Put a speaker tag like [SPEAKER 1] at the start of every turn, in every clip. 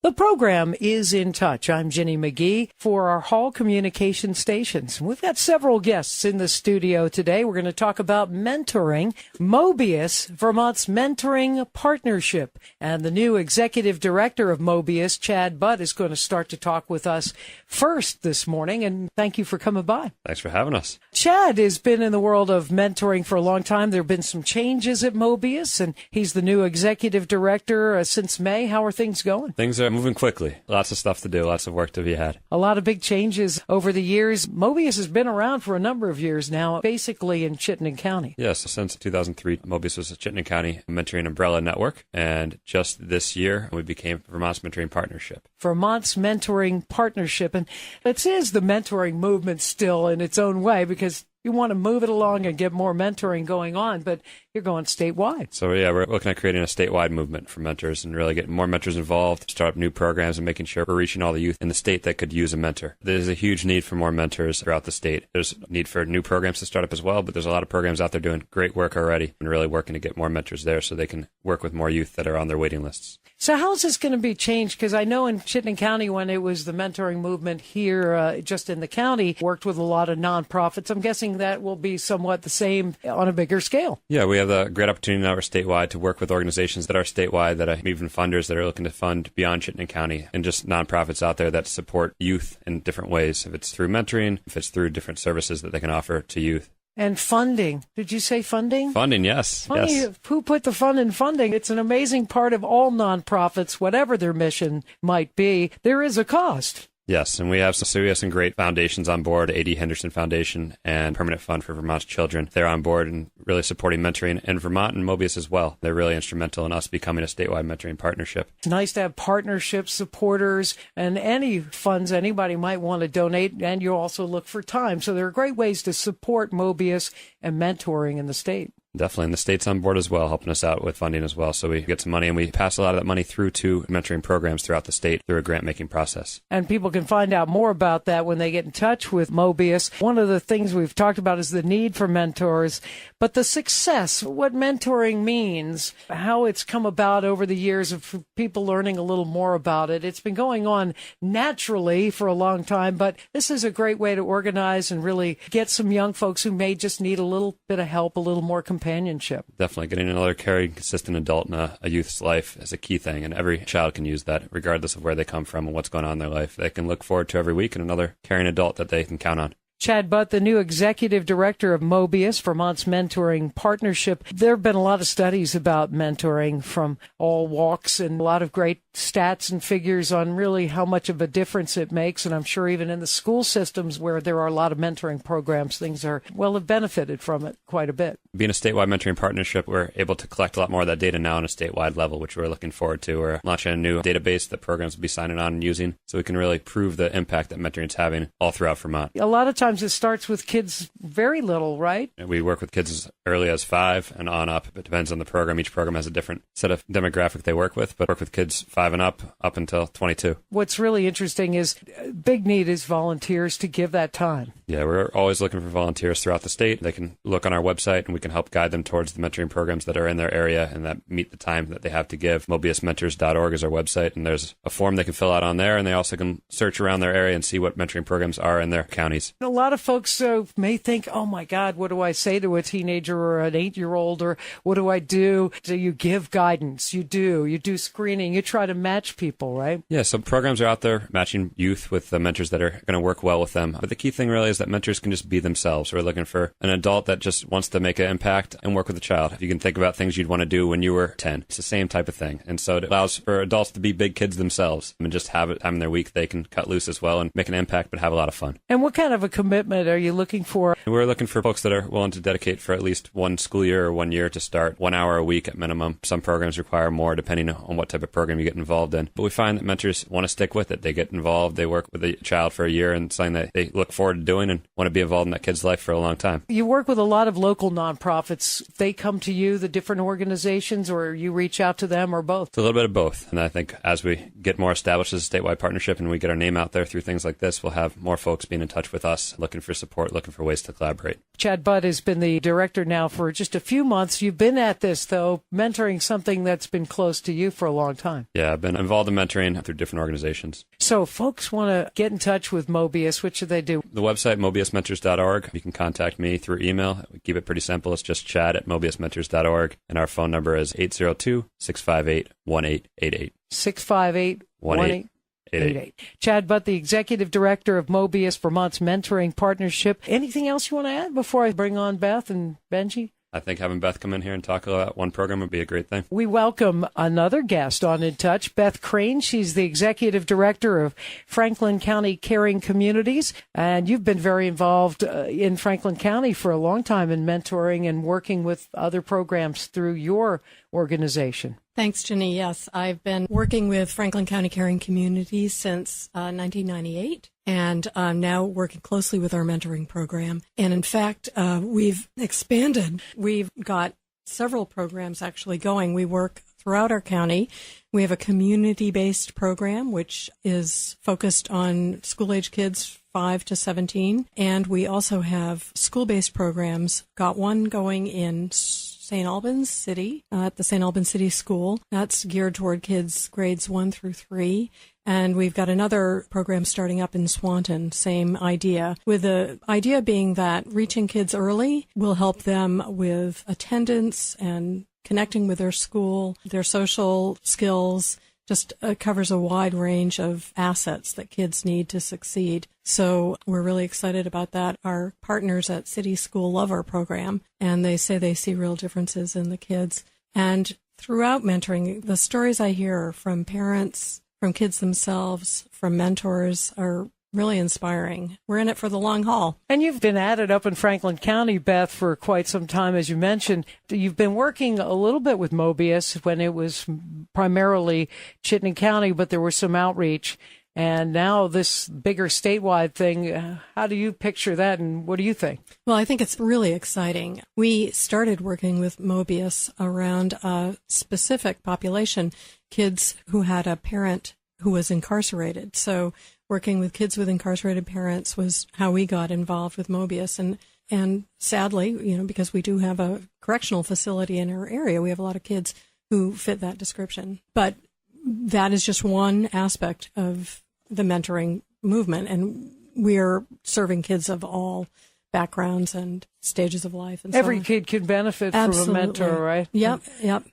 [SPEAKER 1] The program is In Touch. I'm Ginny McGehee for our Hall Communication Stations. We've got several guests in the studio today. We're going to talk about mentoring, Mobius, Vermont's mentoring partnership. And the new executive director of Mobius, Chad Butt, is going to start to talk with us first this morning. And thank you for coming by.
[SPEAKER 2] Thanks for having us.
[SPEAKER 1] Chad has been in the world of mentoring for a long time. There have been some changes at Mobius, and he's the new executive director since May. How are things going?
[SPEAKER 2] Things are moving quickly. Lots of stuff to do, lots of work to be had.
[SPEAKER 1] A lot of big changes over the years. Mobius has been around for a number of years now, basically in Chittenden County.
[SPEAKER 2] Yes, since 2003, Mobius was a Chittenden County mentoring umbrella network, and just this year, we became Vermont's Mentoring Partnership.
[SPEAKER 1] Vermont's Mentoring Partnership, and it is the mentoring movement still in its own way, because you want to move it along and get more mentoring going on, but you're going statewide.
[SPEAKER 2] So, yeah, we're looking at creating a statewide movement for mentors and really getting more mentors involved, start up new programs, and making sure we're reaching all the youth in the state that could use a mentor. There's a huge need for more mentors throughout the state. There's a need for new programs to start up as well, but there's a lot of programs out there doing great work already and really working to get more mentors there so they can work with more youth that are on their waiting lists.
[SPEAKER 1] So how is this going to be changed? Because I know in Chittenden County, when it was the mentoring movement here, just in the county, worked with a lot of nonprofits. I'm guessing that will be somewhat the same on a bigger scale.
[SPEAKER 2] Yeah, we have a great opportunity now we're statewide to work with organizations that are statewide, that are even funders that are looking to fund beyond Chittenden County, and just nonprofits out there that support youth in different ways. If it's through mentoring, if it's through different services that they can offer to youth.
[SPEAKER 1] And funding. Did you say funding?
[SPEAKER 2] Funding, yes.
[SPEAKER 1] Funny,
[SPEAKER 2] yes.
[SPEAKER 1] Who put the fund in funding? It's an amazing part of all nonprofits, whatever their mission might be. There is a cost.
[SPEAKER 2] Yes, and we have some serious and great foundations on board, A.D. Henderson Foundation and Permanent Fund for Vermont's Children. They're on board and really supporting mentoring, and Vermont and Mobius as well. They're really instrumental in us becoming a statewide mentoring partnership.
[SPEAKER 1] It's nice to have partnerships, supporters, and any funds anybody might want to donate, and you also look for time. So there are great ways to support Mobius and mentoring in the state.
[SPEAKER 2] Definitely, and the state's on board as well, helping us out with funding as well. So we get some money, and we pass a lot of that money through to mentoring programs throughout the state through a grant-making process.
[SPEAKER 1] And people can find out more about that when they get in touch with Mobius. One of the things we've talked about is the need for mentors, but the success, what mentoring means, how it's come about over the years of people learning a little more about it. It's been going on naturally for a long time, but this is a great way to organize and really get some young folks who may just need a little bit of help, a little more companionship.
[SPEAKER 2] Definitely. Getting another caring, consistent adult in a youth's life is a key thing, and every child can use that, regardless of where they come from and what's going on in their life. They can look forward to every week and another caring adult that they can count on.
[SPEAKER 1] Chad Butt, the new executive director of Mobius, Vermont's Mentoring Partnership. There have been a lot of studies about mentoring from all walks and a lot of great stats and figures on really how much of a difference it makes. And I'm sure even in the school systems where there are a lot of mentoring programs, things are, well, have benefited from it quite a bit.
[SPEAKER 2] Being a statewide mentoring partnership, we're able to collect a lot more of that data now on a statewide level, which we're looking forward to. We're launching a new database that programs will be signing on and using so we can really prove the impact that mentoring is having all throughout Vermont.
[SPEAKER 1] A lot of times it starts with kids very little, right?
[SPEAKER 2] We work with kids as early as 5 and on up. It depends on the program. Each program has a different set of demographic they work with, but work with kids 5 and up until 22.
[SPEAKER 1] What's really interesting is big need is volunteers to give that time.
[SPEAKER 2] Yeah, we're always looking for volunteers throughout the state. They can look on our website and we can help guide them towards the mentoring programs that are in their area and that meet the time that they have to give. MobiusMentors.org is our website, and there's a form they can fill out on there, and they also can search around their area and see what mentoring programs are in their counties.
[SPEAKER 1] A lot of folks may think, oh my God, what do I say to a teenager or an 8-year-old, or what do I do? Do you give guidance? You do screening, you try to match people, right?
[SPEAKER 2] Yeah, so programs are out there matching youth with the mentors that are going to work well with them. But the key thing really is that mentors can just be themselves. We're looking for an adult that just wants to make an impact and work with a child. If you can think about things you'd want to do when you were 10, it's the same type of thing. And so it allows for adults to be big kids themselves and just have time in their week they can cut loose as well and make an impact but have a lot of fun.
[SPEAKER 1] And what kind of a commitment are you looking for?
[SPEAKER 2] We're looking for folks that are willing to dedicate for at least one school year or 1 year to start, 1 hour a week at minimum. Some programs require more depending on what type of program you get involved in. But we find that mentors want to stick with it. They get involved, they work with a child for a year and something that they look forward to doing and want to be involved in that kid's life for a long time.
[SPEAKER 1] You work with a lot of local nonprofits. They come to you, the different organizations, or you reach out to them, or both?
[SPEAKER 2] It's a little bit of both. And I think as we get more established as a statewide partnership and we get our name out there through things like this, we'll have more folks being in touch with us, looking for support, looking for ways to collaborate.
[SPEAKER 1] Chad Butt has been the director now for just a few months. You've been at this, though, mentoring something that's been close to you for a long time.
[SPEAKER 2] Yeah, Yeah, I've been involved in mentoring through different organizations.
[SPEAKER 1] So if folks want to get in touch with Mobius, what should they do?
[SPEAKER 2] The website, mobiusmentors.org. You can contact me through email. We keep it pretty simple. It's just chad@mobiusmentors.org. And our phone number is 802-658-1888.
[SPEAKER 1] 658-1888. Chad Butt, the Executive Director of Mobius, Vermont's mentoring partnership. Anything else you want to add before I bring on Beth and Benji?
[SPEAKER 2] I think having Beth come in here and talk about one program would be a great thing.
[SPEAKER 1] We welcome another guest on In Touch, Beth Crane. She's the Executive Director of Franklin County Caring Communities, and you've been very involved in Franklin County for a long time in mentoring and working with other programs through your organization.
[SPEAKER 3] Thanks, Ginny. Yes, I've been working with Franklin County Caring Communities since 1998, and I'm now working closely with our mentoring program. And in fact, we've expanded. We've got several programs actually going. We work throughout our county. We have a community-based program, which is focused on school-age kids 5 to 17, and we also have school-based programs. Got one going in St. Albans City, at the St. Albans City School. That's geared toward kids grades 1 through 3. And we've got another program starting up in Swanton, same idea, with the idea being that reaching kids early will help them with attendance and connecting with their school, their social skills, just covers a wide range of assets that kids need to succeed. So we're really excited about that. Our partners at City School love our program, and they say they see real differences in the kids. And throughout mentoring, the stories I hear from parents, from kids themselves, from mentors are really inspiring. We're in it for the long haul.
[SPEAKER 1] And you've been at it up in Franklin County, Beth, for quite some time, as you mentioned. You've been working a little bit with Mobius when it was primarily Chittenden County, but there was some outreach. And now this bigger statewide thing, how do you picture that, and what do you think?
[SPEAKER 3] Well, I think it's really exciting. We started working with Mobius around a specific population, kids who had a parent who was incarcerated. So working with kids with incarcerated parents was how we got involved with Mobius. And sadly, because we do have a correctional facility in our area, we have a lot of kids who fit that description. But that is just one aspect of the mentoring movement. And we're serving kids of all backgrounds and stages of life. And
[SPEAKER 1] every
[SPEAKER 3] so on.
[SPEAKER 1] kid can benefit
[SPEAKER 3] Absolutely.
[SPEAKER 1] from a mentor, right?
[SPEAKER 3] Yep.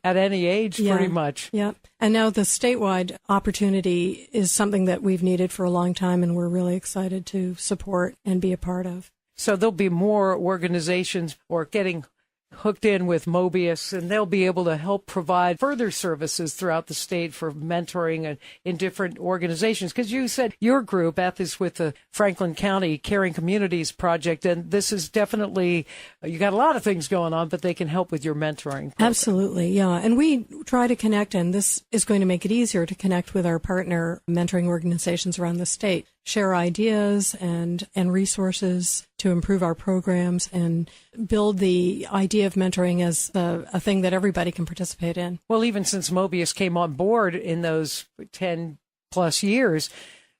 [SPEAKER 1] At any age, pretty much.
[SPEAKER 3] Yep. And now the statewide opportunity is something that we've needed for a long time, and we're really excited to support and be a part of.
[SPEAKER 1] So there'll be more organizations or getting hooked in with Mobius, and they'll be able to help provide further services throughout the state for mentoring in different organizations. Because you said your group, Beth, is with the Franklin County Caring Communities Project, and this is definitely, you got a lot of things going on, but they can help with your mentoring program.
[SPEAKER 3] Absolutely, yeah. And we try to connect, and this is going to make it easier to connect with our partner mentoring organizations around the state, share ideas and resources to improve our programs and build the idea of mentoring as a thing that everybody can participate in.
[SPEAKER 1] Well, even since Mobius came on board in those 10 plus years,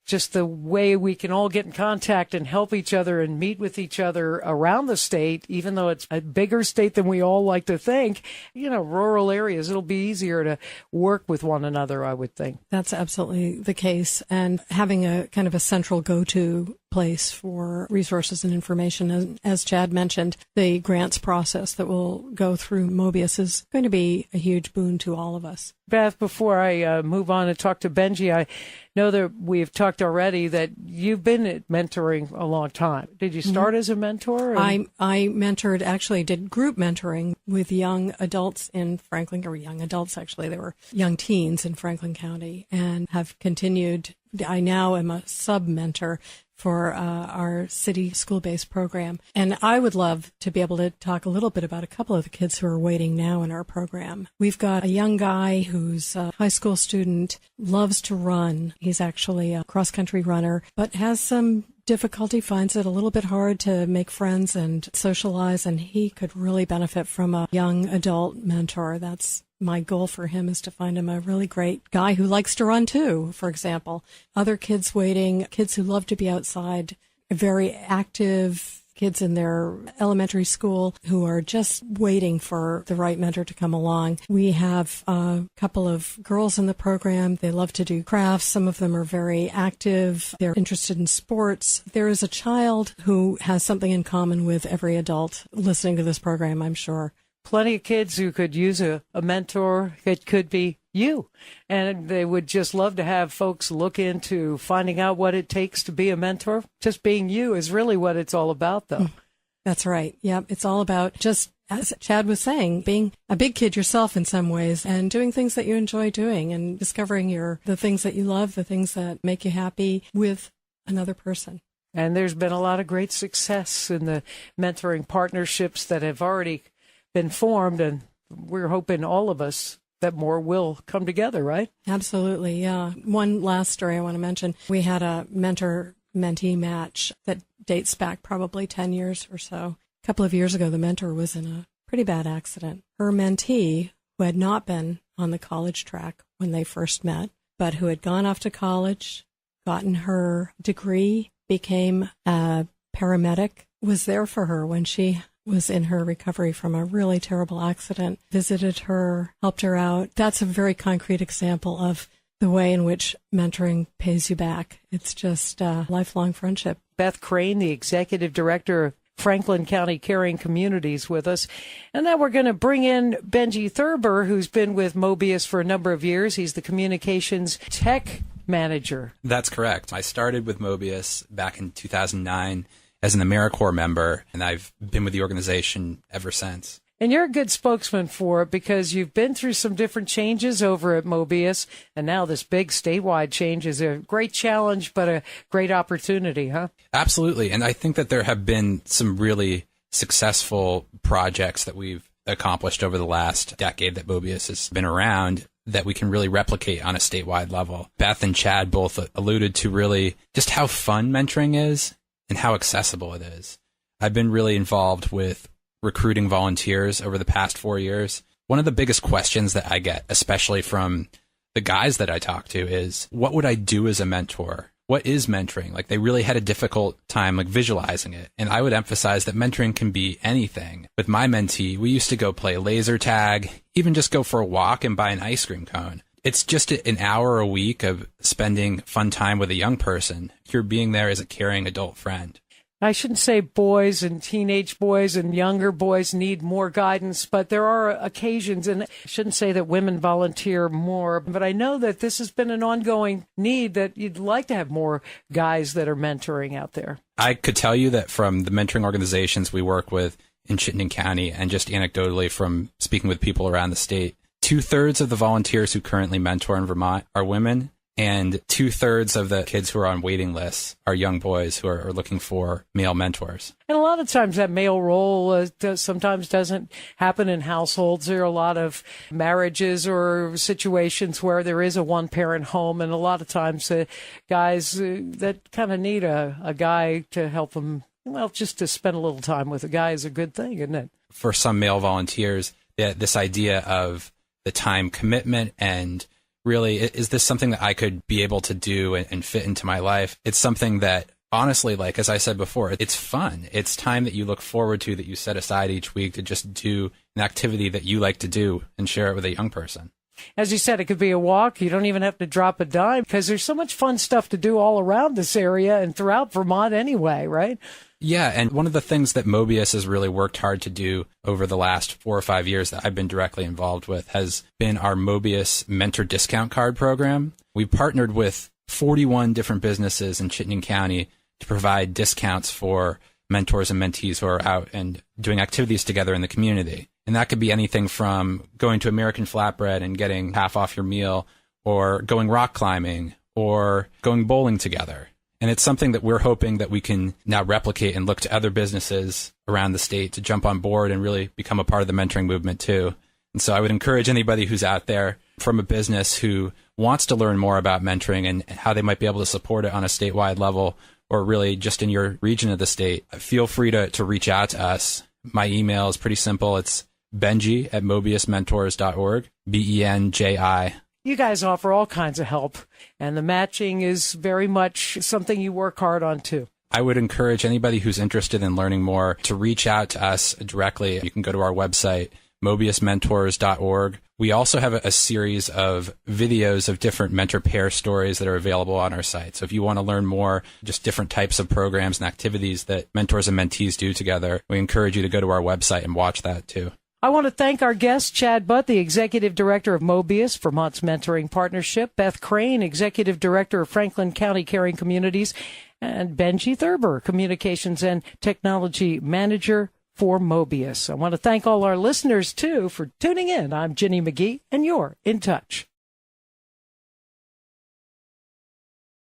[SPEAKER 1] just the way we can all get in contact and help each other and meet with each other around the state, even though it's a bigger state than we all like to think, rural areas, it'll be easier to work with one another, I would think.
[SPEAKER 3] That's absolutely the case. And having a kind of a central go-to place for resources and information. And as Chad mentioned, the grants process that will go through Mobius is going to be a huge boon to all of us.
[SPEAKER 1] Beth, before I move on and talk to Benji, I know that we've talked already that you've been mentoring a long time. Did you start as a mentor?
[SPEAKER 3] I mentored, actually did group mentoring with young adults in Franklin, or young adults actually, they were young teens in Franklin County, and have continued. I now am a sub-mentor for our city school-based program. And I would love to be able to talk a little bit about a couple of the kids who are waiting now in our program. We've got a young guy who's a high school student, loves to run. He's actually a cross-country runner, but has some difficulty, finds it a little bit hard to make friends and socialize, and he could really benefit from a young adult mentor. That's my goal for him, is to find him a really great guy who likes to run too, for example. Other kids waiting, kids who love to be outside, very active kids in their elementary school who are just waiting for the right mentor to come along. We have a couple of girls in the program. They love to do crafts. Some of them are very active. They're interested in sports. There is a child who has something in common with every adult listening to this program, I'm sure.
[SPEAKER 1] Plenty of kids who could use a mentor. It could be you. And they would just love to have folks look into finding out what it takes to be a mentor. Just being you is really what it's all about, though.
[SPEAKER 3] That's right. Yep. It's all about just, as Chad was saying, being a big kid yourself in some ways and doing things that you enjoy doing and discovering the things that you love, the things that make you happy with another person.
[SPEAKER 1] And there's been a lot of great success in the mentoring partnerships that have already been formed, and we're hoping all of us that more will come together, right?
[SPEAKER 3] Absolutely, yeah. One last story I want to mention. We had a mentor-mentee match that dates back probably 10 years or so. A couple of years ago, the mentor was in a pretty bad accident. Her mentee, who had not been on the college track when they first met, but who had gone off to college, gotten her degree, became a paramedic, was there for her when she was in her recovery from a really terrible accident, visited her, helped her out. That's a very concrete example of the way in which mentoring pays you back. It's just a lifelong friendship.
[SPEAKER 1] Beth Crane, the Executive Director of Franklin County Caring Communities, with us. And now we're going to bring in Benji Thurber, who's been with Mobius for a number of years. He's the Communications Tech Manager.
[SPEAKER 4] That's correct. I started with Mobius back in 2009 as an AmeriCorps member, and I've been with the organization ever since.
[SPEAKER 1] And you're a good spokesman for it because you've been through some different changes over at Mobius, and now this big statewide change is a great challenge, but a great opportunity, huh?
[SPEAKER 4] Absolutely. And I think that there have been some really successful projects that we've accomplished over the last decade that Mobius has been around that we can really replicate on a statewide level. Beth and Chad both alluded to really just how fun mentoring is and how accessible it is. I've been really involved with recruiting volunteers over the past 4 years. One of the biggest questions that I get, especially from the guys that I talk to, is what would I do as a mentor? What is mentoring? Like, they really had a difficult time visualizing it. And I would emphasize that mentoring can be anything. With my mentee, we used to go play laser tag, even just go for a walk and buy an ice cream cone. It's just an hour a week of spending fun time with a young person. You're being there as a caring adult friend.
[SPEAKER 1] I shouldn't say boys and teenage boys and younger boys need more guidance, but there are occasions, and I shouldn't say that women volunteer more, but I know that this has been an ongoing need that you'd like to have more guys that are mentoring out there.
[SPEAKER 4] I could tell you that from the mentoring organizations we work with in Chittenden County, and just anecdotally from speaking with people around the state, 2/3 of the volunteers who currently mentor in Vermont are women, and 2/3 of the kids who are on waiting lists are young boys who are looking for male mentors.
[SPEAKER 1] And a lot of times that male role sometimes doesn't happen in households. There are a lot of marriages or situations where there is a one-parent home, and a lot of times guys that kind of need a guy to help them, well, just to spend a little time with a guy is a good thing, isn't it?
[SPEAKER 4] For some male volunteers, this idea of the time commitment and really, is this something that I could be able to do and fit into my life? It's something that, honestly, like as I said before, it's fun. It's time that you look forward to, that you set aside each week to just do an activity that you like to do and share it with a young person.
[SPEAKER 1] As you said, it could be a walk. You don't even have to drop a dime because there's so much fun stuff to do all around this area and throughout Vermont anyway, right?
[SPEAKER 4] Yeah, and one of the things that Mobius has really worked hard to do over the last 4 or 5 years that I've been directly involved with has been our Mobius Mentor Discount Card program. We've partnered with 41 different businesses in Chittenden County to provide discounts for mentors and mentees who are out and doing activities together in the community. And that could be anything from going to American Flatbread and getting half off your meal, or going rock climbing, or going bowling together. And it's something that we're hoping that we can now replicate and look to other businesses around the state to jump on board and really become a part of the mentoring movement too. And so I would encourage anybody who's out there from a business who wants to learn more about mentoring and how they might be able to support it on a statewide level, or really just in your region of the state, feel free to reach out to us. My email is pretty simple. It's benji@mobiusmentors.org, BENJI.
[SPEAKER 1] You guys offer all kinds of help, and the matching is very much something you work hard on, too.
[SPEAKER 4] I would encourage anybody who's interested in learning more to reach out to us directly. You can go to our website, mobiusmentors.org. We also have a series of videos of different mentor pair stories that are available on our site. So if you want to learn more, just different types of programs and activities that mentors and mentees do together, we encourage you to go to our website and watch that too.
[SPEAKER 1] I want to thank our guest, Chad Butt, the Executive Director of Mobius, Vermont's Mentoring Partnership, Beth Crane, Executive Director of Franklin County Caring Communities, and Benji Thurber, Communications and Technology Manager for Mobius. I want to thank all our listeners, too, for tuning in. I'm Ginny McGehee, and you're in touch.